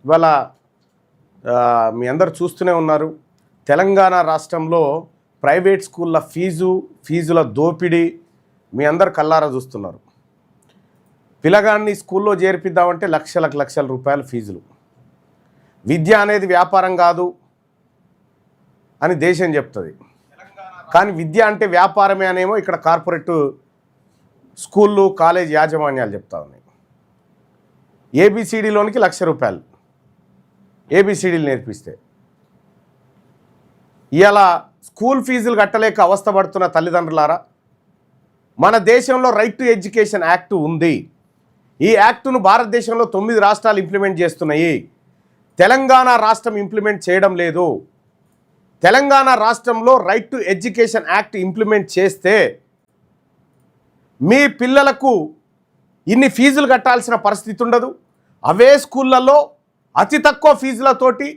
ఇవాళ మీ అందరు చూస్తూనే ఉన్నారు. తెలంగాణ రాష్ట్రంలో ప్రైవేట్ స్కూళ్ళ ఫీజుల దోపిడీ మీ అందరు కల్లారా చూస్తున్నారు. పిల్లగాన్ని స్కూల్లో చేర్పిద్దామంటే లక్షల రూపాయల ఫీజులు. విద్య అనేది వ్యాపారం కాదు అని దేశం చెప్తుంది, కానీ విద్య అంటే వ్యాపారమే అనేమో ఇక్కడ కార్పొరేట్ స్కూళ్ళు కాలేజ్ యాజమాన్యాలు చెప్తా ఉన్నాయి. ఏబిసిడీలోనికి ₹1,00,000 ఏబిసిడీలు నేర్పిస్తే ఇలా స్కూల్ ఫీజులు కట్టలేక అవస్థపడుతున్న తల్లిదండ్రులారా, మన దేశంలో రైట్ టు ఎడ్యుకేషన్ యాక్ట్ ఉంది. ఈ యాక్టును భారతదేశంలో 9 రాష్ట్రాలు ఇంప్లిమెంట్ చేస్తున్నాయి. తెలంగాణ రాష్ట్రం ఇంప్లిమెంట్ చేయడం లేదు. తెలంగాణ రాష్ట్రంలో right to education act implement చేస్తే మీ పిల్లలకు ఇన్ని ఫీజులు కట్టాల్సిన పరిస్థితి ఉండదు. అవే స్కూళ్ళల్లో అతి తక్కువ ఫీజులతోటి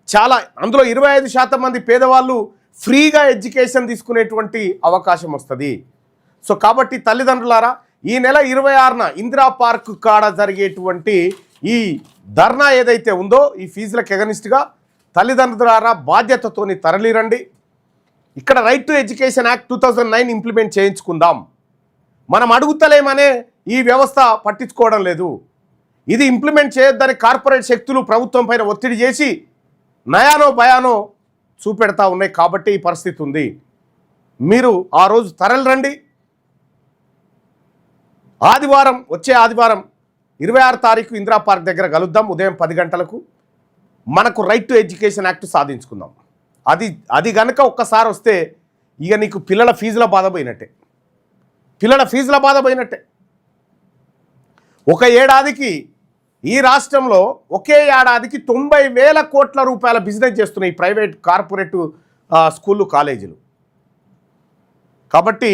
చాలా, అందులో 25% మంది పేదవాళ్ళు ఫ్రీగా ఎడ్యుకేషన్ తీసుకునేటువంటి అవకాశం వస్తుంది. సో కాబట్టి తల్లిదండ్రులారా, ఈ నెల 26న ఇందిరా పార్క్ కాడ జరిగేటువంటి ఈ ధర్నా ఏదైతే ఉందో ఈ ఫీజులకు ఎగనిస్ట్గా తల్లిదండ్రులారా బాధ్యతతోని తరలిరండి. ఇక్కడ right to education act 2009 implement చేయించుకుందాం. మనం అడుగుతలేమనే ఈ వ్యవస్థ పట్టించుకోవడం లేదు. ఇది ఇంప్లిమెంట్ చేయొద్దని కార్పొరేట్ శక్తులు ప్రభుత్వం పైన ఒత్తిడి చేసి నయానో భయానో చూపెడతా ఉన్నాయి. కాబట్టి ఈ పరిస్థితి ఉంది. మీరు ఆ రోజు తరలిరండి. వచ్చే ఆదివారం 26 తారీఖు ఇందిరా పార్క్ దగ్గర కలుద్దాం. ఉదయం 10 గంటలకు మనకు రైట్ టు ఎడ్యుకేషన్ యాక్ట్ సాధించుకుందాం. అది కనుక ఒక్కసారి వస్తే ఇక నీకు పిల్లల ఫీజుల బాధ పోయినట్టే. ఒక ఏడాదికి ఈ రాష్ట్రంలో ఒకే ఏడాదికి 90,000 కోట్ల రూపాయల బిజినెస్ చేస్తున్నాయి ప్రైవేట్ కార్పొరేట్ స్కూళ్ళు కాలేజీలు. కాబట్టి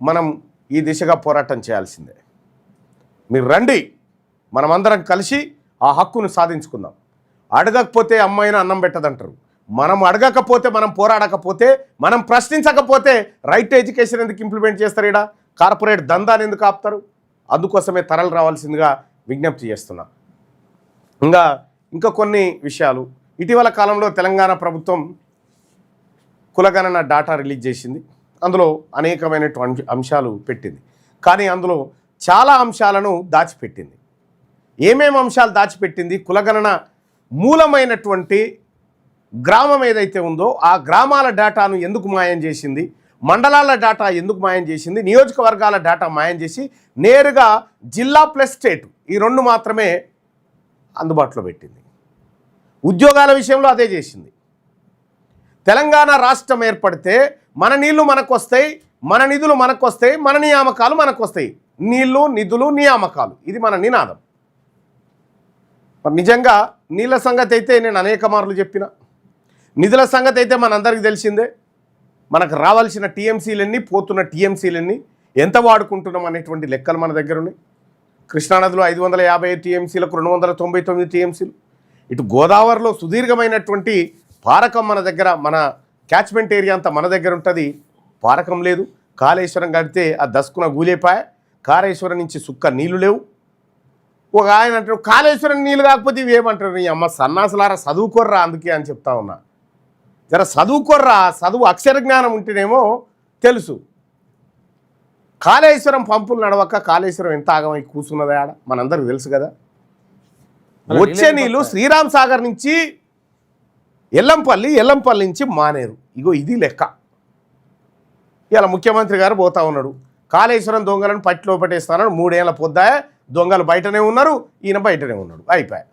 మనం ఈ దిశగా పోరాటం చేయాల్సిందే. మీరు రండి, మనమందరం కలిసి ఆ హక్కును సాధించుకుందాం. అడగకపోతే అమ్మాయిన అన్నం పెట్టదంటారు. మనం అడగకపోతే, మనం పోరాడకపోతే, మనం ప్రశ్నించకపోతే రైట్ ఎడ్యుకేషన్ ఎందుకు ఇంప్లిమెంట్ చేస్తారు? ఇక్కడ కార్పొరేట్ దందాన్ని ఎందుకు ఆపుతారు? అందుకోసమే తరలి రావాల్సిందిగా విజ్ఞప్తి చేస్తున్నా. ఇంకా కొన్ని విషయాలు. ఇటీవల కాలంలో తెలంగాణ ప్రభుత్వం కులగణన డాటా రిలీజ్ చేసింది. అందులో అనేకమైనటువంటి అంశాలు పెట్టింది, కానీ అందులో చాలా అంశాలను దాచిపెట్టింది. ఏమేమి అంశాలు దాచిపెట్టింది? కులగణన మూలమైనటువంటి గ్రామం ఏదైతే ఉందో ఆ గ్రామాల డేటాను ఎందుకు మాయం చేసింది, మండలాల డేటా ఎందుకు మాయం చేసింది, నియోజకవర్గాల డేటా మాయం చేసి నేరుగా జిల్లా ప్లస్ స్టేట్ ఈ 2 మాత్రమే అందుబాటులో పెట్టింది. ఉద్యోగాల విషయంలో అదే చేసింది. తెలంగాణ రాష్ట్రం ఏర్పడితే మన నీళ్లు మనకు వస్తాయి, మన నిధులు మనకు వస్తాయి, మన నియామకాలు మనకు వస్తాయి. నీళ్లు, నిధులు, నియామకాలు, ఇది మన నినాదం. మరి నిజంగా నీళ్ళ సంగతి అయితే నేను అనేక మార్లు చెప్పిన, నిధుల సంగతి అయితే మనందరికీ తెలిసిందే. మనకు రావాల్సిన టీఎంసీలన్నీ, పోతున్న టీఎంసీలన్నీ, ఎంత వాడుకుంటున్నాం అనేటువంటి లెక్కలు మన దగ్గర ఉన్నాయి. కృష్ణానదిలో 550 టీఎంసీలకు 299 టీఎంసీలు. ఇటు గోదావరిలో సుదీర్ఘమైనటువంటి పారకం మన దగ్గర, మన క్యాచ్మెంట్ ఏరియా అంతా మన దగ్గర ఉంటుంది. పారకం లేదు. కాళేశ్వరం కడితే ఆ దస్కున గూలేపాయ. కాళేశ్వరం నుంచి సుక్క నీళ్లు లేవు. ఒక ఆయన అంటారు కాళేశ్వరం నీళ్ళు కాకపోతే ఇవి ఏమంటారు? నీ అమ్మ సన్నాసులారా, చదువుకోర్రా అందుకే అని చెప్తా ఉన్నా. జర చదువుకోర్రా, చదువు అక్షర జ్ఞానం ఉంటేనేమో తెలుసు. కాళేశ్వరం పంపులు నడవక కాళేశ్వరం ఎంత ఆగమై కూర్చున్నదా ఆడ మనందరికి తెలుసు కదా. వచ్చే నీళ్ళు శ్రీరామ్ సాగర్ నుంచి ఎల్లంపల్లి నుంచి మానేరు. ఇగో ఇది లెక్క. ఇలా ముఖ్యమంత్రి గారు పోతా ఉన్నాడు, కాళేశ్వరం దొంగలను పట్టిలో పెట్టేస్తానని 3 ఏళ్ళ పొద్దాయ దొంగలు బయటనే ఉన్నారు, ఈయన బయటనే ఉన్నాడు, అయిపోయా.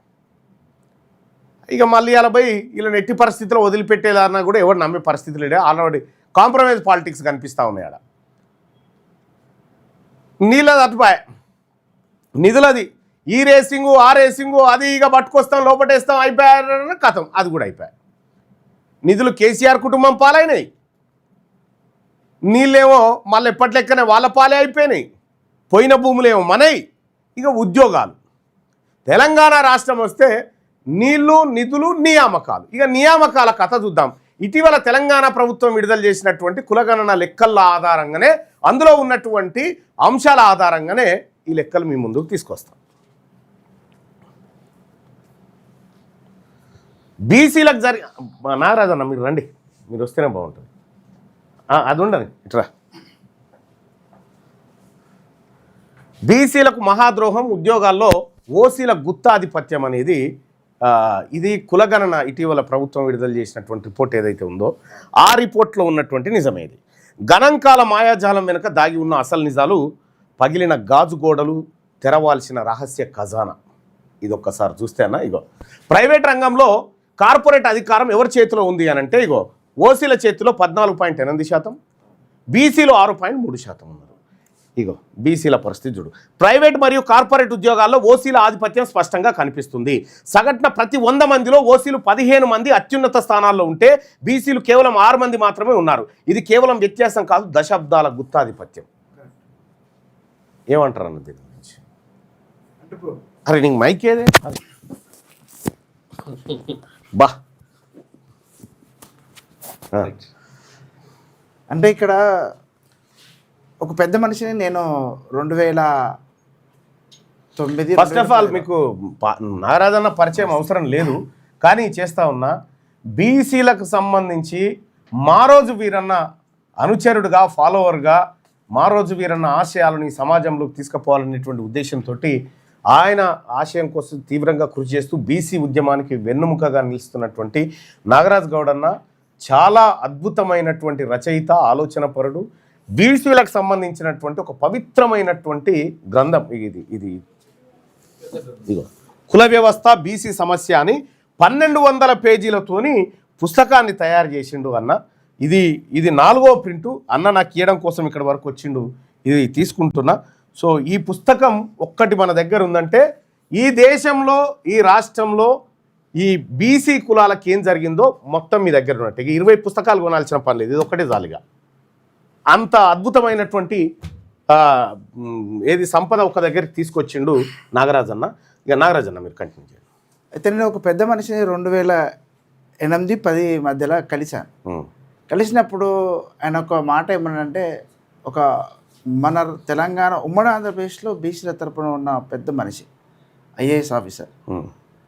ఇక మళ్ళీ ఇలా పోయి వీళ్ళని ఎట్టి పరిస్థితుల్లో వదిలిపెట్టేలాన్నా కూడా ఎవరు నమ్మే పరిస్థితి లేడే. ఆల్రెడీ కాంప్రమైజ్ పాలిటిక్స్ కనిపిస్తూ ఉన్నాయి ఆడ. నీళ్ళది అటుపాయ, నిధులది ఈ రేసింగు ఆ రేసింగు, అది ఇక పట్టుకొస్తాం లోపటేస్తాం, అయిపోయారన్న కథం, అది కూడా అయిపోయా. నిధులు కేసీఆర్ కుటుంబం పాలైనాయి, నీళ్ళేమో మళ్ళీ ఎప్పటి లెక్కనే వాళ్ళ పాలే అయిపోయినాయి, పోయిన భూములేమో మనయి. ఇక ఉద్యోగాలు, తెలంగాణ రాష్ట్రం వస్తే నీళ్లు, నిధులు, నియామకాలు. ఇక నియామకాల కథ చూద్దాం. ఇటీవల తెలంగాణ ప్రభుత్వం విడుదల చేసినటువంటి కులగణన లెక్కల ఆధారంగానే, అందులో ఉన్నటువంటి అంశాల ఆధారంగానే ఈ లెక్కలు మీ ముందుకు తీసుకొస్తాం. బీసీలకు నాగరాజన్న మీరు రండి, మీరు వస్తేనే బాగుంటుంది. అది ఉండని ఇట్రా. బీసీలకు మహాద్రోహం, ఉద్యోగాల్లో ఓసీల గుత్తాధిపత్యం అనేది ఇది కులగణన ఇటీవల ప్రభుత్వం విడుదల చేసినటువంటి రిపోర్ట్ ఏదైతే ఉందో ఆ రిపోర్ట్లో ఉన్నటువంటి నిజమేది. గణాంకాల మాయాజాలం వెనుక దాగి ఉన్న అసలు నిజాలు, పగిలిన గాజు గోడలు, తెరవాల్సిన రహస్య ఖజానా. ఇది ఒక్కసారి చూస్తే అన్న, ఇగో ప్రైవేట్ రంగంలో కార్పొరేట్ అధికారం ఎవరి చేతిలో ఉంది అని అంటే, ఇగో ఓసీల చేతిలో 14.8%, బీసీలో 6.3% ఉన్నారు. ఇగో బీసీల పరిస్థితి చూడు. ప్రైవేట్ మరియు కార్పొరేట్ ఉద్యోగాల్లో ఓసీల ఆధిపత్యం స్పష్టంగా కనిపిస్తుంది. సగటున ప్రతి 100 మందిలో ఓసీలు 15 మంది అత్యున్నత స్థానాల్లో ఉంటే బీసీలు కేవలం 6 మంది మాత్రమే ఉన్నారు. ఇది కేవలం వ్యత్యాసం కాదు, దశాబ్దాల గుత్తాధిపత్యం. ఏమంటారు అన్న దీని గురించి? అరే నీకు మైక్ ఏదే బా. అంటే ఇక్కడ ఒక పెద్ద మనిషిని నేను 2009 ఫస్ట్ ఆఫ్ ఆల్ మీకు నాగరాజన్న పరిచయం అవసరం లేదు, కానీ చేస్తా ఉన్నా. బీసీలకు సంబంధించి మారోజు వీరన్న అనుచరుడుగా, ఫాలోవర్గా మారోజు వీరన్న ఆశయాలను సమాజంలోకి తీసుకుపోవాలనేటువంటి ఉద్దేశంతో ఆయన ఆశయం కోసం తీవ్రంగా కృషి చేస్తూ బీసీ ఉద్యమానికి వెన్నుముకగా నిలుస్తున్నటువంటి నాగరాజ్ గౌడ్ అన్న చాలా అద్భుతమైనటువంటి రచయిత, ఆలోచనపరుడు. బీసీలకు సంబంధించినటువంటి ఒక పవిత్రమైనటువంటి గ్రంథం ఇదిగో కుల వ్యవస్థ బీసీ సమస్య అని 1200 పేజీలతోని పుస్తకాన్ని తయారు చేసిండు అన్న. ఇది 4వ ప్రింటు అన్న నాకు ఇవ్వడం కోసం ఇక్కడ వరకు వచ్చిండు, ఇది తీసుకుంటున్నా. సో ఈ పుస్తకం ఒక్కటి మన దగ్గర ఉందంటే ఈ దేశంలో, ఈ రాష్ట్రంలో ఈ బీసీ కులాలకు ఏం జరిగిందో మొత్తం మీ దగ్గర ఉన్నట్టు. 20 పుస్తకాలు కొనాల్సిన పని లేదు, ఇది ఒక్కటే చాలుగా. అంత అద్భుతమైనటువంటి సంపద ఒక దగ్గరికి తీసుకొచ్చిండు నాగరాజన్న. ఇక నాగరాజన్న మీరు కంటిన్యూ చేయండి. అయితే నేను ఒక పెద్ద మనిషిని 2008-10 మధ్యలో కలిసినప్పుడు ఆయన ఒక మాట ఏమన్నాడంటే, ఒక మన తెలంగాణ ఉమ్మడి ఆంధ్రప్రదేశ్లో బీసీల తరపున ఉన్న పెద్ద మనిషి, ఐఏఎస్ ఆఫీసర్.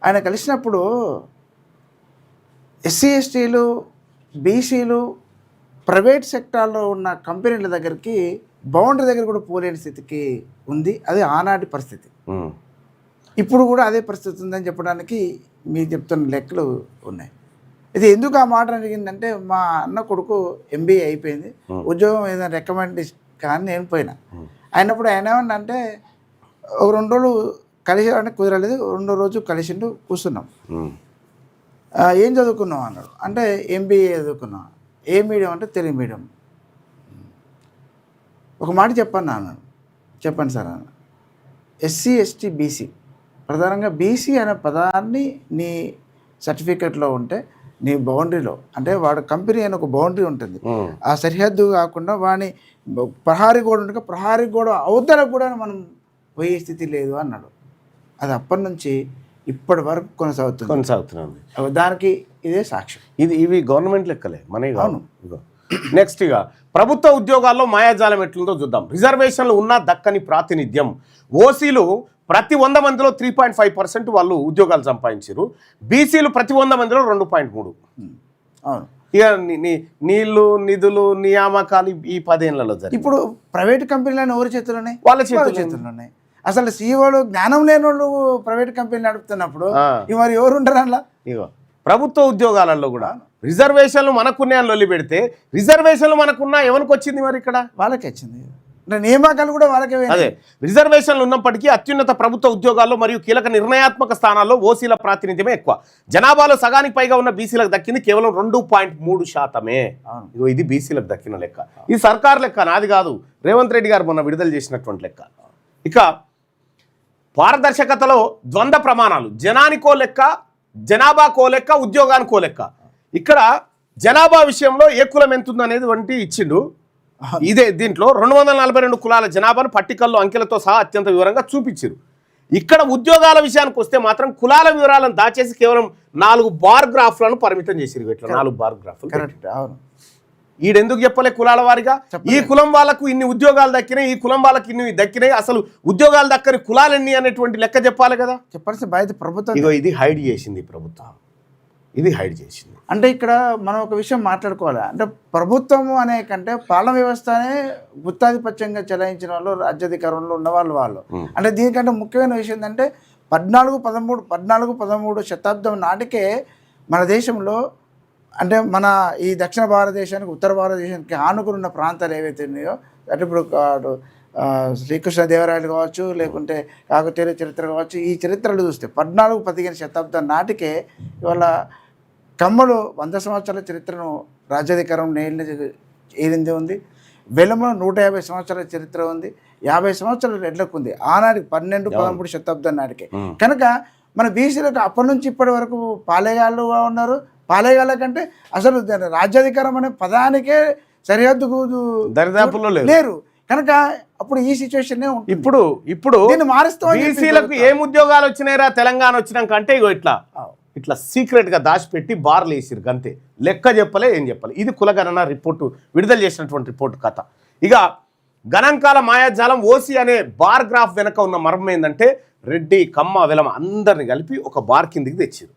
ఆయన కలిసినప్పుడు ఎస్సీ ఎస్టీలు బీసీలు ప్రైవేట్ సెక్టార్లో ఉన్న కంపెనీల దగ్గరికి బౌండరీ దగ్గర కూడా పోలేని స్థితికి ఉంది. అది ఆనాటి పరిస్థితి. ఇప్పుడు కూడా అదే పరిస్థితి ఉందని చెప్పడానికి మీరు చెప్తున్న లెక్కలు ఉన్నాయి. ఇది ఎందుకు ఆ మాట అడిగిందంటే, మా అన్న కొడుకు MBA అయిపోయింది, ఉద్యోగం ఏదైనా రికమెండేషన్ కానీ నేను పోయినా. అయినప్పుడు ఆయన ఏమన్నా అంటే, ఒక 2 రోజులు కలిసి అంటే కుదరలేదు, 2వ రోజు కలిసిండు, కూర్చున్నాం. ఏం చదువుకున్నావు అన్నాడు. అంటే MBA చదువుకున్నాం. ఏ మీడియం అంటే తెలుగు మీడియం. ఒక మాట చెప్పండి అన్నాడు. చెప్పండి సార్ అన్న. ఎస్సీ ఎస్టీ బీసీ, ప్రధానంగా బీసీ అనే పదాన్ని నీ సర్టిఫికెట్లో ఉంటే నీ బౌండరీలో, అంటే వాడు కంపెనీ అని ఒక బౌండరీ ఉంటుంది, ఆ సరిహద్దు కాకుండా వాడిని ప్రహారీ గోడ ఉంటుంది, ప్రహారీ గోడ అవతల కూడా మనం పోయే స్థితి లేదు అన్నాడు. అది అప్పటి నుంచి ఇప్పటి వరకు కొనసాగుతుంది. దానికి ఇదే సాక్ష్యం. ఇవి గవర్నమెంట్ లెక్కలే మన. నెక్స్ట్ ఇక ప్రభుత్వ ఉద్యోగాల్లో మాయాజాలం ఎట్లుందో చూద్దాం. రిజర్వేషన్లు ఉన్న దక్కని ప్రాతినిధ్యం. ఓసీలు ప్రతి 100 మందిలో 3.5% వాళ్ళు ఉద్యోగాలు సంపాదించారు. బీసీలు ప్రతి 100 మందిలో 2.3. అవును. ఇక నీళ్లు, నిధులు, నియామకాలు ఈ 10 ఏళ్లలో జరిగింది. ఇప్పుడు ప్రైవేట్ కంపెనీలను ఎవరి చేతుల్లోనే? వాళ్ళ చేతుల్లోనే. అసలు సీఈఓలు జ్ఞానం లేని వాళ్ళు ప్రైవేట్ కంపెనీలు నడుపుతున్నప్పుడు మరి ఎవరు ఉంటారు అలా? ఇగో ప్రభుత్వ ఉద్యోగాలలో కూడా రిజర్వేషన్లు మనకున్నాయని లొల్లి పెడితే, రిజర్వేషన్లు మనకున్నా ఎవరికి వచ్చింది మరి? ఇక్కడ వాళ్ళకే వచ్చింది. నియామకాలు కూడా వాళ్ళకే. అదే రిజర్వేషన్లు ఉన్నప్పటికీ అత్యున్నత ప్రభుత్వ ఉద్యోగాల్లో మరియు కీలక నిర్ణయాత్మక స్థానాల్లో ఓసీల ప్రాతినిధ్యమే ఎక్కువ. జనాభాలో సగానికి పైగా ఉన్న బీసీలకు దక్కింది కేవలం 2.3%. ఇది బీసీలకు దక్కిన లెక్క. ఇది సర్కార్ లెక్క, నాది కాదు. రేవంత్ రెడ్డి గారు మొన్న విడుదల చేసినటువంటి లెక్క. ఇక పారదర్శకతలో ద్వంద్వ ప్రమాణాలు. జనానికో లెక్క, జనాభాకో లెక్క, ఉద్యోగానికో లెక్క. ఇక్కడ జనాభా విషయంలో ఏ కులం ఎంత ఉందనేది వంటి ఇచ్చిండు. ఇదే దీంట్లో 242 కులాల జనాభాను పట్టికల్లో అంకెలతో సహా అత్యంత వివరంగా చూపించారు. ఇక్కడ ఉద్యోగాల విషయానికి వస్తే మాత్రం కులాల వివరాలను దాచేసి కేవలం 4 బార్ గ్రాఫ్లను పరిమితం చేసిరు. ఇట్లా 4 బార్ గ్రాఫ్లు. ఈడెందుకు చెప్పలే కులాల వారిగా? ఈ కులం వాళ్ళకు ఇన్ని ఉద్యోగాలు దక్కినాయి, ఈ కులం వాళ్ళకి ఇన్ని దక్కినాయి, అసలు ఉద్యోగాలు దక్కని కులాలు ఎన్ని అనేటువంటి లెక్క చెప్పాలి కదా. చెప్పాల్సిన బాధ్యత ప్రభుత్వం. ఇగో ఇది హైడ్ చేసింది ప్రభుత్వం. ఇది హైడ్ చేసింది. అంటే ఇక్కడ మనం ఒక విషయం మాట్లాడుకోవాలి. అంటే ప్రభుత్వం అనే కంటే పాలన వ్యవస్థనే గుత్తాధిపత్యంగా చెలాయించిన వాళ్ళు, రాజ్యాధికారంలో ఉన్న వాళ్ళు. అంటే దీనికంటే ముఖ్యమైన విషయం ఏంటంటే 14-13 శతాబ్దం నాటికే మన దేశంలో అంటే మన ఈ దక్షిణ భారతదేశానికి, ఉత్తర భారతదేశానికి ఆనుకుని ఉన్న ప్రాంతాలు ఏవైతే ఉన్నాయో, అంటే ఇప్పుడు శ్రీకృష్ణదేవరాయలు కావచ్చు, లేకుంటే కాకతీయ చరిత్ర కావచ్చు, ఈ చరిత్రలు చూస్తే 14-15 శతాబ్దం నాటికే ఇవాళ కమ్మలు 100 సంవత్సరాల చరిత్రను రాజ్యాధికారం ఏలింది ఉంది. వెలమ 150 సంవత్సరాల చరిత్ర ఉంది. 50 సంవత్సరాల రెడ్లకు ఉంది ఆనాటికి 12-13 శతాబ్దం నాటికే. కనుక మన బీసీలకు అప్పటి నుంచి ఇప్పటి వరకు పాలేగాళ్ళుగా ఉన్నారు. పాలేగాళ్ళ కంటే అసలు రాజ్యాధికారం అనే పదానికే సరిహద్దుకు దరిదాపుల్లో లేరు. కనుక అప్పుడు ఈ సిచ్యువేషన్ ఇప్పుడు దీన్ని మారుస్తాం. బీసీలకు ఏం ఉద్యోగాలు వచ్చినాయిరా తెలంగాణ వచ్చినాక అంటే ఇగో ఇట్లా సీక్రెట్గా దాచిపెట్టి బార్లు వేసిరు అంతే. లెక్క చెప్పలే, ఏం చెప్పలే. ఇది కులగణన రిపోర్టు విడుదల చేసినటువంటి రిపోర్టు కథ. ఇక గణాంకాల మాయాజాలం ఓసీ అనే బార్ గ్రాఫ్ వెనక ఉన్న మర్మం ఏంటంటే రెడ్డి, కమ్మ, వెలమ అందరిని కలిపి ఒక బార్ కిందికి తెచ్చారు.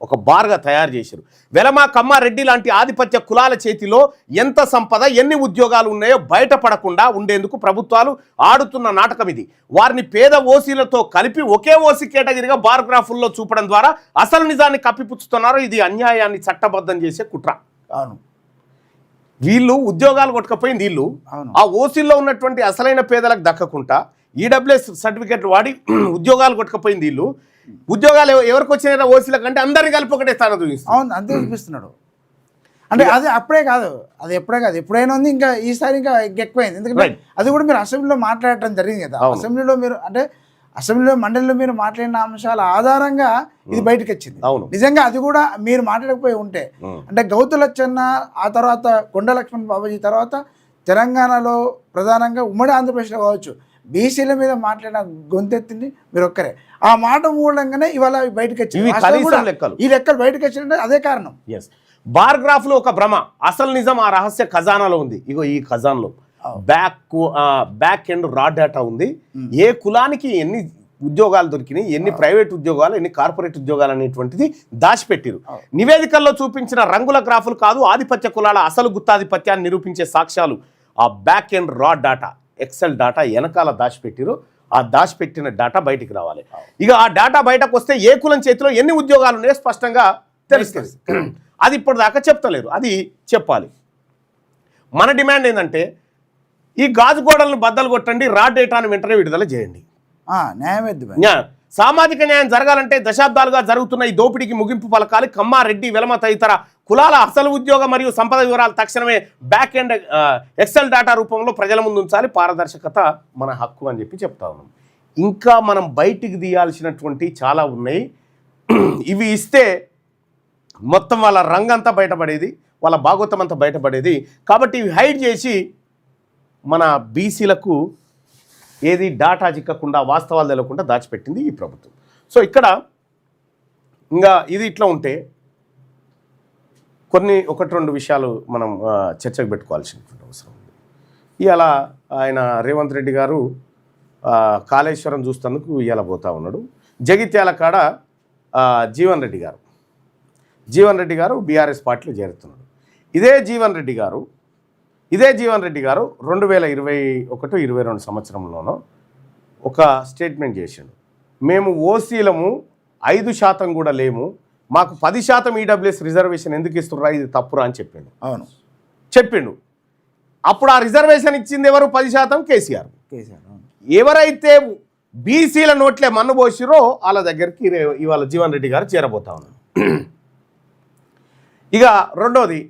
ఒక బార్గా తయారు చేశారు. వెలమ, కమ్మ, రెడ్డి లాంటి ఆధిపత్య కులాల చేతిలో ఎంత సంపద, ఎన్ని ఉద్యోగాలు ఉన్నాయో బయటపడకుండా ఉండేందుకు ప్రభుత్వాలు ఆడుతున్న నాటకం ఇది. వారిని పేద ఓసీలతో కలిపి ఒకే ఓసీ కేటగిరీగా బార్ గ్రాఫుల్లో చూపడం ద్వారా అసలు నిజాన్ని కప్పిపుచ్చుతున్నారు. ఇది అన్యాయాన్ని చట్టబద్ధం చేసే కుట్ర. వీళ్ళు ఉద్యోగాలు కొట్టకపోయింది వీళ్ళు, ఆ ఓసీల్లో ఉన్నటువంటి అసలైన పేదలకు దక్కకుండా ఈడబ్ల్యూఎస్ సర్టిఫికెట్ వాడి ఉద్యోగాలు కొట్టకపోయింది వీళ్ళు. ఉద్యోగాలు ఎవరికి వచ్చిన ఓసీల కంటే అందరినీ కలిపి ఒకటే స్థానం చూపిస్తాను. అవును, అంతే చూపిస్తున్నాడు. అంటే అది అప్పుడే కాదు, అది ఎప్పుడే కాదు, ఎప్పుడైనా ఉంది. ఇంకా ఈసారి ఇంకా ఎక్కువైంది. ఎందుకంటే అది కూడా మీరు అసెంబ్లీలో మాట్లాడటం జరిగింది కదా. అసెంబ్లీలో మీరు అంటే అసెంబ్లీలో మండలిలో మీరు మాట్లాడిన అంశాల ఆధారంగా ఇది బయటకు వచ్చింది. నిజంగా అది కూడా మీరు మాట్లాడకపోయి ఉంటే, అంటే గౌతు లచ్చన్న, ఆ తర్వాత కొండ లక్ష్మణ్ బాబాజీ తర్వాత తెలంగాణలో ప్రధానంగా ఉమ్మడి ఆంధ్రప్రదేశ్లో కావచ్చు బీసీల మీద మాట్లాడిన గొంతెత్తింది మీరు ఒక్కరే. ఆ మాట మూలంగానే ఇవాళ బయటకు వచ్చింది. ఈ లెక్కలు బయటకు వచ్చిందంటే అదే కారణం. బార్ గ్రాఫ్ లో ఒక భ్రమ, అసలు నిజం ఆ రహస్య ఖజానాలో ఉంది. ఇగో ఈ ఖజానాలో బ్యాక్ ఎండ్ రా డేటా ఉంది. ఏ కులానికి ఎన్ని ఉద్యోగాలు దొరికినాయి, ఎన్ని ప్రైవేట్ ఉద్యోగాలు, ఎన్ని కార్పొరేట్ ఉద్యోగాలు అనేటువంటిది దాచిపెట్టిరు. నివేదికల్లో చూపించిన రంగుల గ్రాఫులు కాదు, ఆధిపత్య కులాల అసలు గుత్తాధిపత్యాన్ని నిరూపించే సాక్ష్యాలు ఆ back end raw data, Excel data వెనకాల దాచిపెట్టిరు. ఆ దాచిపెట్టిన డేటా బయటికి రావాలి. ఇక ఆ డేటా బయటకు వస్తే ఏ కులం చేతిలో ఎన్ని ఉద్యోగాలు ఉన్నాయో స్పష్టంగా తెలుస్తుంది. అది ఇప్పటిదాకా చెప్తలేరు, అది చెప్పాలి. మన డిమాండ్ ఏంటంటే ఈ గాజు గోడలను బద్దలు కొట్టండి, రా డేటాను వెంటనే విడుదల చేయండి. సామాజిక న్యాయం జరగాలంటే దశాబ్దాలుగా జరుగుతున్న ఈ దోపిడీకి ముగింపు పలకాలి. కమ్మ, రెడ్డి, వెలమ తదితర కులాల అసలు ఉద్యోగ మరియు సంపద వివరాలు తక్షణమే బ్యాక్ ఎండ్ ఎక్సెల్ డేటా రూపంలో ప్రజల ముందు ఉంచాలి. పారదర్శకత మన హక్కు అని చెప్పి చెప్తా ఉన్నాం. ఇంకా మనం బయటికి తీయాల్సినటువంటి చాలా ఉన్నాయి. ఇవి ఇస్తే మొత్తం వాళ్ళ రంగంతా బయటపడేది, వాళ్ళ భాగవతం అంతా బయటపడేది. కాబట్టి ఇవి హైడ్ చేసి మన బీసీలకు ఏది డాటా చిక్కకుండా, వాస్తవాలు తెలియకుండా దాచిపెట్టింది ఈ ప్రభుత్వం. సో ఇక్కడ ఇంకా ఇది ఇట్లా ఉంటే ఒకటి రెండు విషయాలు మనం చర్చకు పెట్టుకోవాల్సినటువంటి అవసరం ఉంది. ఇవాళ ఆయన రేవంత్ రెడ్డి గారు కాళేశ్వరం చూస్తేందుకు ఇవాళ పోతా ఉన్నాడు. జగిత్యాల కాడ జీవన్ రెడ్డి గారు బీఆర్ఎస్ పార్టీలో చేరుతున్నాడు. ఇదే జీవన్ రెడ్డి గారు 2021-22 సంవత్సరంలోనో ఒక స్టేట్మెంట్ చేసిండు. మేము ఓసీలము 5% కూడా లేము, మాకు 10% ఈడబ్ల్యూఎస్ రిజర్వేషన్ ఎందుకు ఇస్తుర్రా, ఇది తప్పురా అని చెప్పిండు. అప్పుడు ఆ రిజర్వేషన్ ఇచ్చింది ఎవరు? 10% కేసీఆర్. ఎవరైతే బీసీల నోట్లే మన్ను పోసిరో వాళ్ళ దగ్గరికి ఇవాళ జీవన్ రెడ్డి గారు చేరబోతా ఉన్నారు. ఇక రెండోది,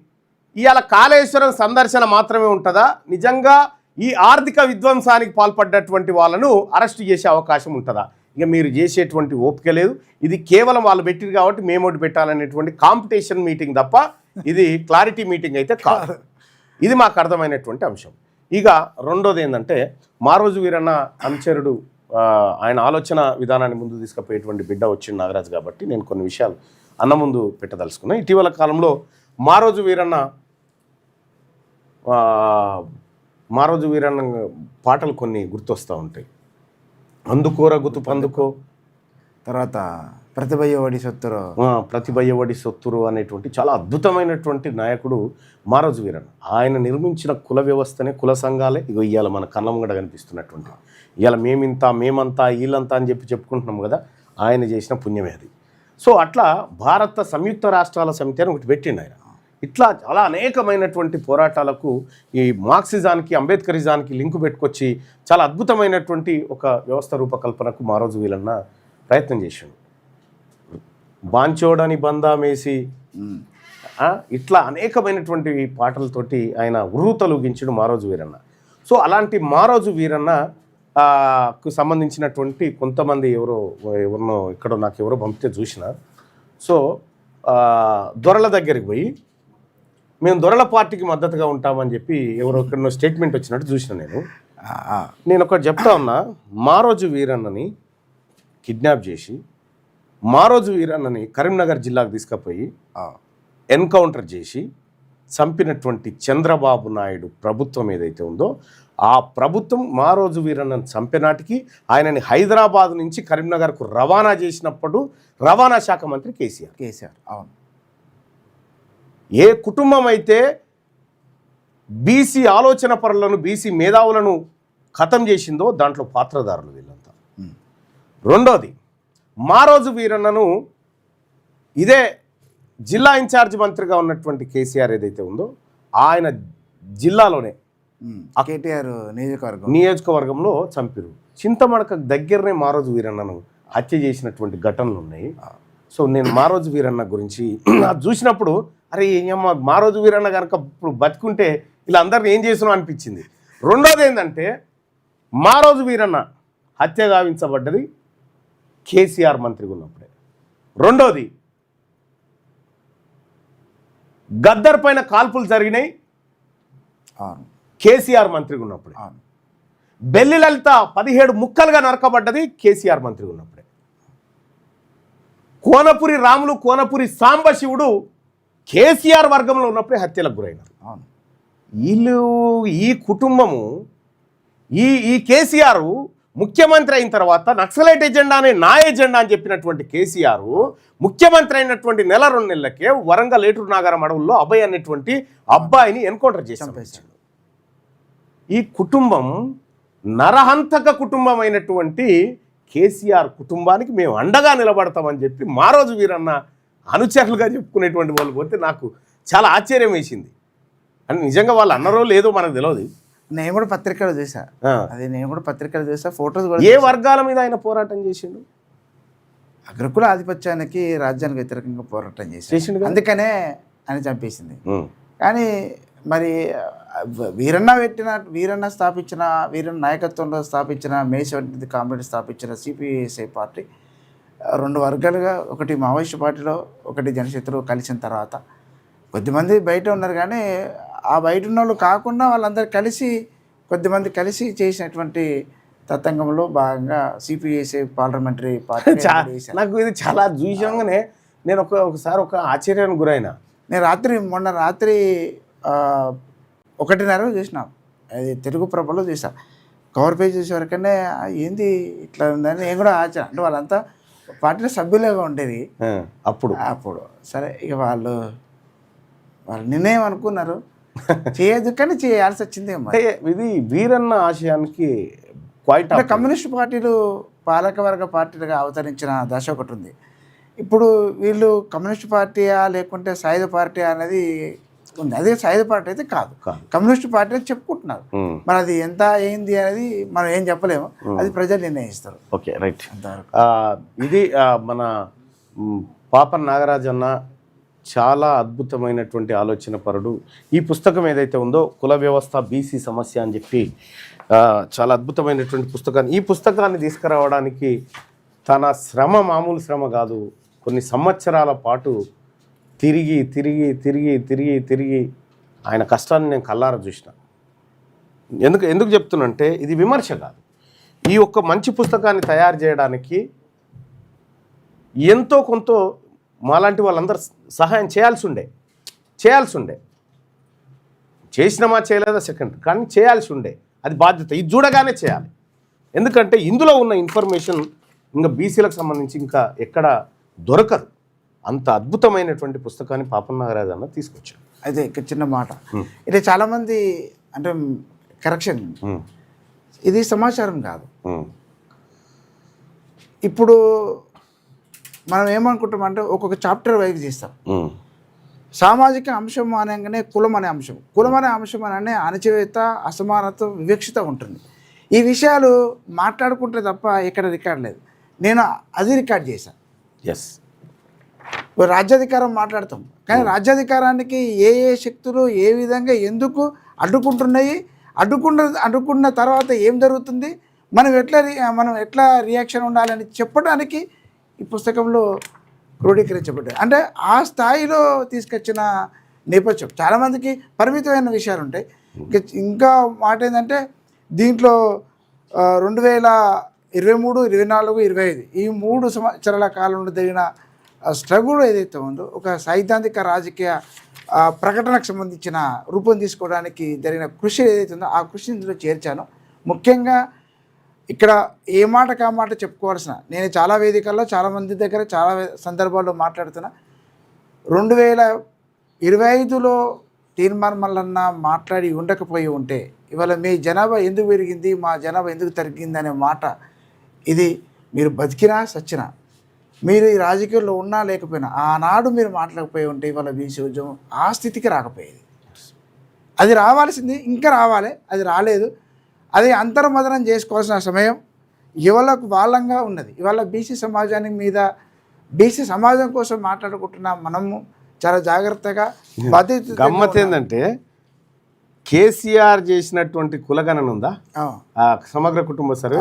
ఇవాళ కాళేశ్వరం సందర్శన మాత్రమే ఉంటుందా? నిజంగా ఈ ఆర్థిక విధ్వంసానికి పాల్పడ్డటువంటి వాళ్ళను అరెస్ట్ చేసే అవకాశం ఉంటుందా? ఇక మీరు చేసేటువంటి ఓపిక లేదు. ఇది కేవలం వాళ్ళు పెట్టిరు కాబట్టి మేము ఒకటి పెట్టాలనేటువంటి కాంపిటీషన్ మీటింగ్ తప్ప ఇది క్లారిటీ మీటింగ్ అయితే కాదు. ఇది మాకు అర్థమైనటువంటి అంశం. ఇక రెండోది ఏంటంటే, మారోజు వీరన్న అనుచరుడు, ఆయన ఆలోచన విధానాన్ని ముందు తీసుకుపోయేటువంటి బిడ్డ వచ్చింది నాగరాజు. కాబట్టి నేను కొన్ని విషయాలు అన్న ముందు పెట్టదలుచుకున్నా. ఇటీవల కాలంలో మారోజు వీరన్న పాటలు కొన్ని గుర్తొస్తూ ఉంటాయి. అందుకోర గుతు పందుకో, తర్వాత ప్రతిభయ్యవాడి సొత్తురు. ప్రతిభయ్యవడి సొత్తురు అనేటువంటి చాలా అద్భుతమైనటువంటి నాయకుడు మారోజు వీరన్న. ఆయన నిర్మించిన కుల వ్యవస్థనే, కుల సంఘాలే ఇగో ఇవాళ మన కళ్ళ ముంగట కనిపిస్తున్నటువంటి. ఇవాళ మేమంతా వీళ్ళంతా అని చెప్పుకుంటున్నాం కదా, ఆయన చేసిన పుణ్యమే అది. సో అట్లా భారత సంయుక్త రాష్ట్రాల సమితి అని ఒకటి పెట్టిండు ఆయన. ఇట్లా చాలా అనేకమైనటువంటి పోరాటాలకు ఈ మార్క్సిజానికి, అంబేద్కరిజానికి లింకు పెట్టుకొచ్చి చాలా అద్భుతమైనటువంటి ఒక వ్యవస్థ రూపకల్పనకు మారోజు వీరన్న ప్రయత్నం చేసిండు. బాంచోడని బందామేసి ఇట్లా అనేకమైనటువంటి పాటలతోటి ఆయన ఉర్రూతలూగించుడు మారోజు వీరన్న. సో అలాంటి మారోజు వీరన్న కు సంబంధించినటువంటి కొంతమంది ఎవరినో ఇక్కడ నాకు ఎవరో పంపితే చూసిన. సో దొరల దగ్గరికి పోయి మేము దొరల పార్టీకి మద్దతుగా ఉంటామని చెప్పి ఎక్కడో స్టేట్మెంట్ వచ్చినట్టు చూసిన. నేను ఒకటి చెప్తా ఉన్నా, మారోజు వీరన్నని కిడ్నాప్ చేసి మారోజు వీరన్నని కరీంనగర్ జిల్లాకు తీసుకుపోయి ఎన్కౌంటర్ చేసి చంపినటువంటి చంద్రబాబు నాయుడు ప్రభుత్వం ఏదైతే ఉందో, ఆ ప్రభుత్వం మారోజు వీరన్నను చంపినాటికి ఆయనని హైదరాబాద్ నుంచి కరీంనగర్కు రవాణా చేసినప్పుడు రవాణా శాఖ మంత్రి కేసీఆర్. అవును. ఏ కుటుంబం అయితే బీసీ ఆలోచన పరులను, బీసీ మేధావులను ఖతం చేసిందో దాంట్లో పాత్రదారులు వీళ్ళంతా. రెండోది, మారోజు వీరన్నను ఇదే జిల్లా ఇన్ఛార్జ్ మంత్రిగా ఉన్నటువంటి కేసీఆర్ ఏదైతే ఉందో ఆయన జిల్లాలోనే కేటీఆర్ నియోజకవర్గంలో చంపిరు. చింతమడక దగ్గరనే మారోజు వీరన్నను హత్య చేసినటువంటి ఘటనలు ఉన్నాయి. సో నేను మారోజు వీరన్న గురించి చూసినప్పుడు అరే మారోజు వీరన్న కనుక ఇప్పుడు బతుకుంటే ఇలా అందరిని ఏం చేసినా అనిపించింది. రెండోది ఏంటంటే, మారోజు వీరన్న హత్య గావించబడ్డది కేసీఆర్ మంత్రిగా ఉన్నప్పుడే. రెండోది, గద్దర్ పైన కాల్పులు జరిగినాయి కేసీఆర్ మంత్రిగా ఉన్నప్పుడే. బెల్లి లలిత 17 ముక్కలుగా నరకబడ్డది కేసీఆర్ మంత్రిగా ఉన్నప్పుడే. కోనపురి రాములు, కోనపురి సాంబశివుడు కేసీఆర్ వర్గంలో ఉన్నప్పుడే హత్యలకు గురైనారు. వీళ్ళు ఈ కుటుంబము ఈ కేసీఆర్ ముఖ్యమంత్రి అయిన తర్వాత నక్సలైట్ ఎజెండానే నా ఎజెండా అని చెప్పినటువంటి కేసీఆర్ ముఖ్యమంత్రి అయినటువంటి 1-2 నెలలకే వరంగల్ ఏటూరు నాగారం అడవుల్లో అభయ్ అనేటువంటి అబ్బాయిని ఎన్కౌంటర్ చేసి చంపేశాడు. ఈ కుటుంబం నరహంతక కుటుంబం అయినటువంటి కేసీఆర్ కుటుంబానికి మేము అండగా నిలబడతామని చెప్పి మారోజు వీరన్న అనుచరులుగా చెప్పుకునేటువంటి వాళ్ళు పోతే నాకు చాలా ఆశ్చర్యం వేసింది. అని నిజంగా వాళ్ళు అన్నారో లేదో మనకు తెలియదు. నేను కూడా పత్రికలు చూసా, ఫోటోస్ కూడా. ఏ వర్గాల మీద ఆయన పోరాటం చేసిండు? అగ్రకుల ఆధిపత్యానికి, రాజ్యానికి వ్యతిరేకంగా పోరాటం చేసిండు. అందుకనే ఆయన చంపేసింది. కానీ మరి వీరన్న స్థాపించిన, వీరన్న నాయకత్వంలో స్థాపించిన, మేషవతి కామ్రేడ్ స్థాపించిన సిపిఐ పార్టీ 2 వర్గాలుగా, ఒకటి మావోయిస్టు పార్టీలో, ఒకటి జనశత్రు కలిసిన తర్వాత కొద్దిమంది బయట ఉన్నారు. కానీ ఆ బయట ఉన్న వాళ్ళు కాకుండా వాళ్ళందరూ కొద్దిమంది కలిసి చేసినటువంటి తతంగంలో భాగంగా సిపిఐ పార్లమెంటరీ పార్టీ. నాకు ఇది చాలా చూసాగానే నేను ఒకసారి ఒక ఆశ్చర్యానికి గురైనా. నేను మొన్న రాత్రి 1:30 చూసినా, అది తెలుగు ప్రభలో చూసా. కవర్ పేజ్ చూసే వరకనే ఏంది ఇట్లా ఉందని నేను కూడా ఆచరణ. అంటే వాళ్ళంతా పార్టీలో సభ్యులుగా ఉండేది అప్పుడు. సరే, ఇక వాళ్ళు నిర్ణయం అనుకున్నారు, చేయదు కానీ చేయాల్సి వచ్చింది. ఇది వీరన్న ఆశయానికి కమ్యూనిస్ట్ పార్టీలు పాలకవర్గ పార్టీలుగా అవతరించిన దశ ఒకటి ఉంది. ఇప్పుడు వీళ్ళు కమ్యూనిస్ట్ పార్టీయా లేకుంటే సాయుధ పార్టీ అనేది ఉంది. అదే సాయుధ పార్టీ అయితే కాదు, కమ్యూనిస్ట్ పార్టీ అని చెప్పుకుంటున్నారు. మరి అది ఎంత అయింది అనేది మనం ఏం చెప్పలేము, అది ప్రజలు నిర్ణయిస్తారు. Okay, right. ఇది మన పాపన్ నాగరాజన్న చాలా అద్భుతమైనటువంటి ఆలోచన పరుడు. ఈ పుస్తకం ఏదైతే ఉందో కుల వ్యవస్థ, బీసీ సమస్య అని చెప్పి చాలా అద్భుతమైనటువంటి పుస్తకాన్ని, ఈ పుస్తకాన్ని తీసుకురావడానికి తన శ్రమ మామూలు శ్రమ కాదు. కొన్ని సంవత్సరాల పాటు తిరిగి తిరిగి తిరిగి తిరిగి తిరిగి ఆయన కష్టాన్ని నేను కళ్ళారా చూసిన. ఎందుకు చెప్తున్నంటే ఇది విమర్శ కాదు. ఈ ఒక్క మంచి పుస్తకాన్ని తయారు చేయడానికి ఎంతో కొంత మాలాంటి వాళ్ళందరూ సహాయం చేయాల్సి ఉండే. చేసినామా చేయలేదా సెకండ్, కానీ చేయాల్సి ఉండే, అది బాధ్యత. ఇది చూడగానే చేయాలి. ఎందుకంటే ఇందులో ఉన్న ఇన్ఫర్మేషన్ ఇంకా బీసీలకు సంబంధించి ఇంకా ఎక్కడ దొరకదు. అంత అద్భుతమైనటువంటి పుస్తకాన్ని పాపన్న నాగరాజు అన్న తీసుకొచ్చాడు. అయితే ఇక్కడ చిన్న మాట, ఇది చాలామంది అంటే కరెక్షన్, ఇది సమాచారం కాదు. ఇప్పుడు మనం ఏమనుకుంటామంటే ఒక్కొక్క చాప్టర్ వైపు చేస్తాం. సామాజిక అంశం అనగానే కులం అనే అంశం, కులం అనే అంశం అనే అణచివేత, అసమానత, వివక్షత ఉంటుంది. ఈ విషయాలు మాట్లాడుకుంటే తప్ప ఇక్కడ రికార్డ్ లేదు. నేను అది రికార్డ్ చేశాను. ఎస్, రాజ్యాధికారం మాట్లాడతాం, కానీ రాజ్యాధికారానికి ఏ ఏ శక్తులు ఏ విధంగా ఎందుకు అడ్డుకుంటున్నాయి, అడ్డుకున్న తర్వాత ఏం జరుగుతుంది, మనం ఎట్లా రియాక్షన్ ఉండాలని చెప్పడానికి ఈ పుస్తకంలో క్రోడీకరించబడ్డాయి. అంటే ఆ స్థాయిలో తీసుకొచ్చిన నేపథ్యం. చాలామందికి పరిమితమైన విషయాలు ఉంటాయి. ఇంకా మాట ఏంటంటే దీంట్లో 2023, 24, 25 ఈ 3 సంవత్సరాల కాలంలో జరిగిన స్ట్రగుల్ ఏదైతే ఉందో, ఒక సైద్ధాంతిక రాజకీయ ప్రకటనకు సంబంధించిన రూపం తీసుకోవడానికి జరిగిన కృషి ఏదైతే ఉందో ఆ కృషిని ఇందులో చేర్చాను. ముఖ్యంగా ఇక్కడ ఏ మాట కా మాట చెప్పుకోవాల్సిన, నేను చాలా వేదికల్లో చాలామంది దగ్గర చాలా సందర్భాల్లో మాట్లాడుతున్నా, 2025లో తీర్మానం మల్లన్న మాట్లాడి ఉండకపోయి ఉంటే ఇవాళ మీ జనాభా ఎందుకు పెరిగింది, మా జనాభా ఎందుకు తగ్గింది అనే మాట, ఇది మీరు బతికినా సచ్చినా, మీరు ఈ రాజకీయాల్లో ఉన్నా లేకపోయినా ఆనాడు మీరు మాట్లాడకపోయి ఉంటే ఇవాళ బీసీ ఉద్యమం ఆ స్థితికి రాకపోయేది. అది రావాల్సింది, ఇంకా రావాలి, అది రాలేదు. అది అంతర్మదనం చేసుకోవాల్సిన సమయం ఇవాళకు వాళ్ళంగా ఉన్నది. ఇవాళ బీసీ సమాజానికి మీద, బీసీ సమాజం కోసం మాట్లాడుకుంటున్న మనము చాలా జాగ్రత్తగా బాధ్యత. గమ్మత్ ఏంటంటే కేసీఆర్ చేసినటువంటి కులగణన ఉందా, సమగ్ర కుటుంబ సర్వే,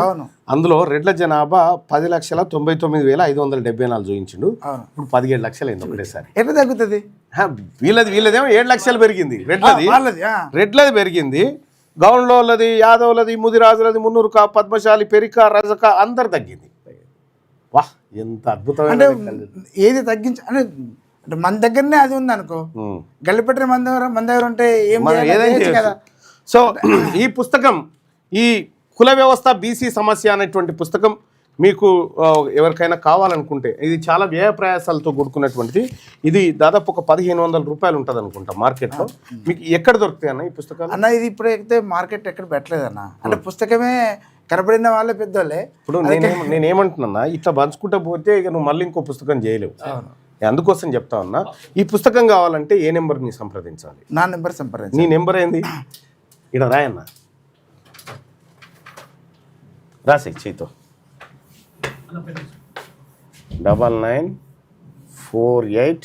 అందులో రెడ్ల జనాభా 10,99,574 చూపించిండు. ఇప్పుడు 17 లక్షలు అయింది ఒకటేసారి. ఎట్లా తగ్గుతుంది? వీళ్ళదేమో 7 లక్షలు పెరిగింది. రెడ్లది పెరిగింది, గౌండ్లది, యాదవ్లది, ముదిరాజులది, మున్నూరుక, పద్మశాలి, పెరిక, రజక అందరు తగ్గింది. వాహ్, ఎంత అద్భుతమైన. ఏది అంటే మన దగ్గరనే అది ఉంది అనుకో, గల్లిపెట్టిన మన దగ్గర ఉంటే ఏం కదా. సో ఈ పుస్తకం, ఈ కుల వ్యవస్థ బీసీ సమస్య అనేటువంటి పుస్తకం మీకు ఎవరికైనా కావాలనుకుంటే, ఇది చాలా వ్యయ ప్రయాసాలతో కూడుకున్నటువంటిది. ఇది దాదాపు ఒక 1,500 రూపాయలు ఉంటుంది అనుకుంటా మార్కెట్లో. మీకు ఎక్కడ దొరుకుతాయి అన్న ఈ పుస్తకాలు? అన్న ఇది ఇప్పుడైతే మార్కెట్ ఎక్కడ పెట్టలేదన్న, అంటే పుస్తకమే కనబడిన వాళ్ళే పెద్దోళ్ళే. ఇప్పుడు నేనేమంటున్నా, ఇట్లా పంచుకుంటా పోతే ఇక నువ్వు మళ్ళీ ఇంకో పుస్తకం చేయలేవు. అందుకోసం చెప్తా ఉన్నా, ఈ పుస్తకం కావాలంటే ఏ నెంబర్ని సంప్రదించాలి? నా నెంబర్ సంప్రదించాలి. నీ నెంబర్ ఏంది? ఇక్కడ రాయన్న, రాసే చేయితో. 9948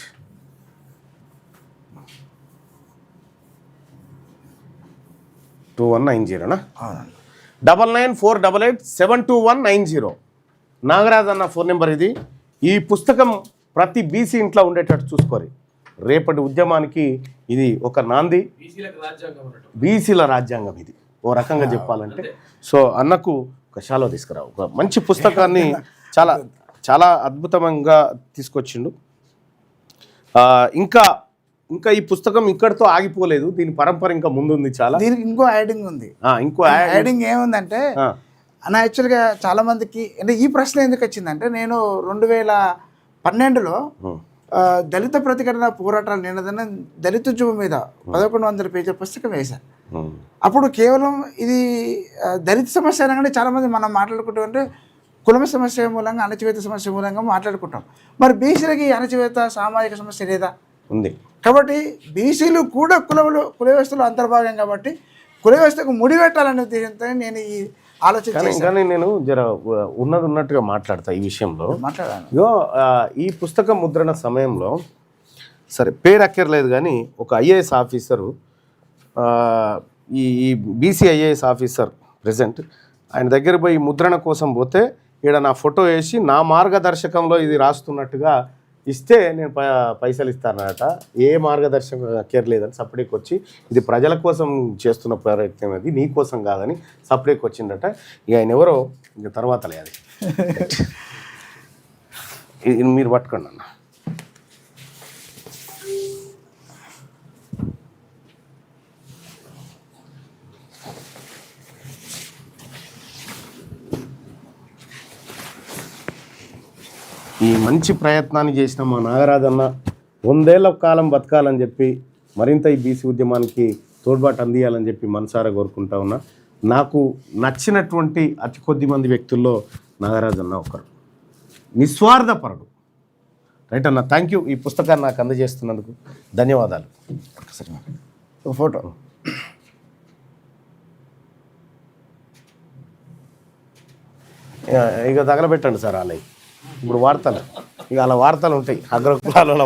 2190. 9948872190. నాగరాజ్ అన్న ఫోన్ నెంబర్ ఇది. ఈ పుస్తకం ప్రతి బీసీ ఇంట్లో ఉండేటట్టు చూసుకోరు. రేపటి ఉద్యమానికి ఇది ఒక నాంది, బీసీల రాజ్యాంగం ఇది ఓ రకంగా చెప్పాలంటే. సో అన్నకు ఒక షాలో తీసుకురా, ఒక మంచి పుస్తకాన్ని చాలా చాలా అద్భుతంగా తీసుకొచ్చిండు. ఇంకా ఇంకా ఈ పుస్తకం ఇక్కడితో ఆగిపోలేదు, దీని పరంపర ఇంకా ముందుంది. చాలా దీనికి ఇంకో యాడింగ్ ఉంది. ఇంకో యాడింగ్ ఏముందంటే అన్న, యాక్చువల్గా చాలా మందికి అంటే ఈ ప్రశ్న ఎందుకు వచ్చిందంటే, నేను 2012లో దళిత ప్రతిఘటన పోరాటాలు నిన్నదన్న దళిత ఉద్యమం మీద 1100 పేజీల పుస్తకం వేశాను. అప్పుడు కేవలం ఇది దళిత సమస్య అనగానే చాలామంది మనం మాట్లాడుకుంటామంటే కుల సమస్య మూలంగా, అణచివేత సమస్య మూలంగా మాట్లాడుకుంటాం. మరి బీసీలకి అణచివేత సామాజిక సమస్య లేదా? ఉంది. కాబట్టి బీసీలు కూడా కుల వ్యవస్థలో అంతర్భాగం కాబట్టి కుల వ్యవస్థకు ముడిపెట్టాలనే ఉద్దేశంతో నేను ఈ ఆలోచన. కానీ నేను జర ఉన్నట్టుగా మాట్లాడతా ఈ విషయంలో. మాట్లాడాను. ఈ పుస్తకం ముద్రణ సమయంలో, సరే పేరు అక్కర్లేదు కానీ, ఒక ఐఏఎస్ ఆఫీసరు, ఈ బీసీ ఐఏఎస్ ఆఫీసర్ ప్రెజెంట్, ఆయన దగ్గర పోయి ముద్రణ కోసం పోతే ఇక్కడ నా ఫోటో వేసి నా మార్గదర్శకంలో ఇది రాస్తున్నట్టుగా ఇస్తే నేను పైసలు ఇస్తానట. ఏ మార్గదర్శకం అక్కర్లేదని సపరేట్కి వచ్చి, ఇది ప్రజల కోసం చేస్తున్న ప్రయత్నం, అది నీ కోసం కాదని సపరేట్కి వచ్చిందట. ఇక ఆయన ఎవరో ఇంక తర్వాత లేదు. మీరు పట్టుకోండి అన్న. ఈ మంచి ప్రయత్నాన్ని చేసిన మా నాగరాజన్న 100 ఏళ్ల కాలం బతకాలని చెప్పి మరింత ఈ బీసీ ఉద్యమానికి తోడ్పాటు అందియాలని చెప్పి మనసారా కోరుకుంటా ఉన్నా. నాకు నచ్చినటువంటి అతి కొద్ది మంది వ్యక్తుల్లో నాగరాజన్న ఒకరు, నిస్వార్థపరుడు. రైట్ అన్న, థ్యాంక్ యూ. ఈ పుస్తకాన్ని నాకు అందజేస్తున్నందుకు ధన్యవాదాలు. ఒకసారి ఒక ఫోటో. ఇక తగలబెట్టండి సార్. అలా ఇప్పుడు వార్తలు, ఇక అలా వార్తలు ఉంటాయి అగ్రకులాలలో